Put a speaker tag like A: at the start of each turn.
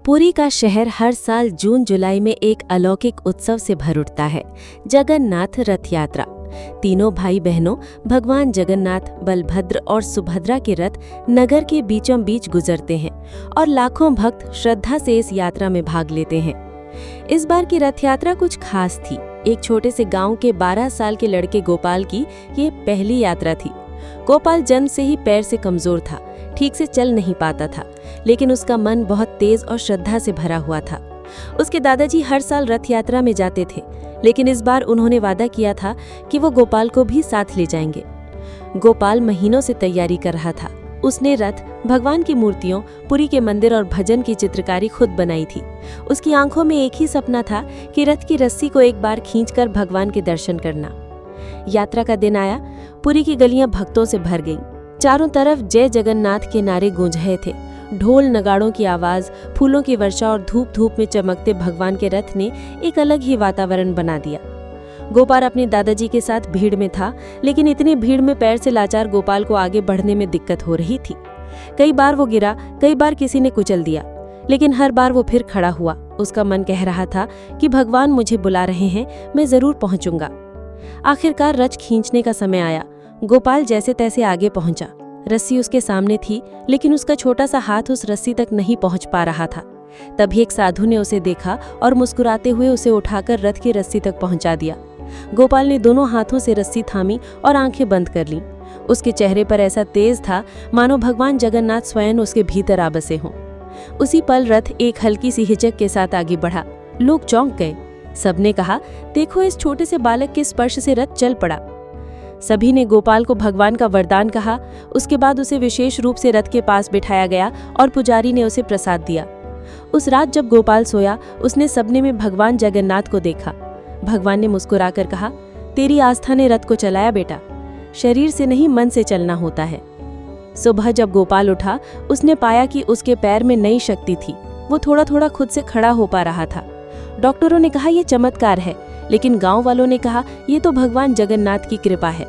A: पुरी का शहर हर साल जून जुलाई में एक अलौकिक उत्सव से भर उठता है, जगन्नाथ रथ यात्रा। तीनों भाई बहनों भगवान जगन्नाथ, बलभद्र और सुभद्रा के रथ नगर के बीचों बीच गुजरते हैं और लाखों भक्त श्रद्धा से इस यात्रा में भाग लेते हैं। इस बार की रथ यात्रा कुछ खास थी। एक छोटे से गांव के 12 साल के लड़के गोपाल की ये पहली यात्रा थी। गोपाल जन्म से ही पैर से कमजोर था, ठीक से चल नहीं पाता था, लेकिन उसका मन बहुत तेज और श्रद्धा से भरा हुआ था। उसके दादाजी हर साल रथ यात्रा में जाते थे, लेकिन इस बार उन्होंने वादा किया था कि वो गोपाल को भी साथ ले जाएंगे। गोपाल महीनों से तैयारी कर रहा था। उसने रथ, भगवान की मूर्तियों, पुरी के मंदिर और भजन की चित्रकारी खुद बनाई थी। उसकी आंखों में एक ही सपना था कि रथ की रस्सी को एक बार खींचकर भगवान के दर्शन करना। यात्रा का दिन आया। पुरी की गलियां भक्तों से भर गईं। चारों तरफ जय जगन्नाथ के नारे गूंज रहे थे। ढोल नगाड़ों की आवाज, फूलों की वर्षा और धूप धूप में चमकते भगवान के रथ ने एक अलग ही वातावरण बना दिया। गोपाल अपने दादाजी के साथ भीड़ में था, लेकिन इतनी भीड़ में पैर से लाचार गोपाल को आगे बढ़ने में दिक्कत हो रही थी। कई बार वो गिरा, कई बार किसी ने कुचल दिया, लेकिन हर बार वो फिर खड़ा हुआ। उसका मन कह रहा था कि भगवान मुझे बुला रहे हैं, मैं जरूर पहुंचूंगा। आखिरकार रथ खींचने का समय आया। गोपाल जैसे तैसे आगे पहुंचा। रस्सी उसके सामने थी, लेकिन उसका छोटा सा हाथ उस रस्सी तक नहीं पहुंच पा रहा था। तभी एक साधु ने उसे देखा और मुस्कुराते हुए उसे उठाकर रथ की रस्सी तक पहुंचा दिया। गोपाल ने दोनों हाथों से रस्सी थामी और आंखें बंद कर लीं। उसके चेहरे पर ऐसा तेज था मानो भगवान जगन्नाथ स्वयं उसके भीतर आ बसे हों। उसी पल रथ एक हल्की सी हिचक के साथ आगे बढ़ा। लोग चौंक गए। सबने कहा, देखो, इस छोटे से बालक के स्पर्श से रथ चल पड़ा। सभी ने गोपाल को भगवान का वरदान कहा। उसके बाद उसे विशेष रूप से रथ के पास बिठाया गया और पुजारी ने उसे प्रसाद दिया। उस रात जब गोपाल सोया, उसने सपने में भगवान जगन्नाथ को देखा। भगवान ने मुस्कुराकर कहा, तेरी आस्था ने रथ को चलाया बेटा, शरीर से नहीं मन से चलना होता है। सुबह जब गोपाल उठा, उसने पाया कि उसके पैर में नई शक्ति थी। वो थोड़ा थोड़ा खुद से खड़ा हो पा रहा था। डॉक्टरों ने कहा यह चमत्कार है, लेकिन गांव वालों ने कहा यह तो भगवान जगन्नाथ की कृपा है।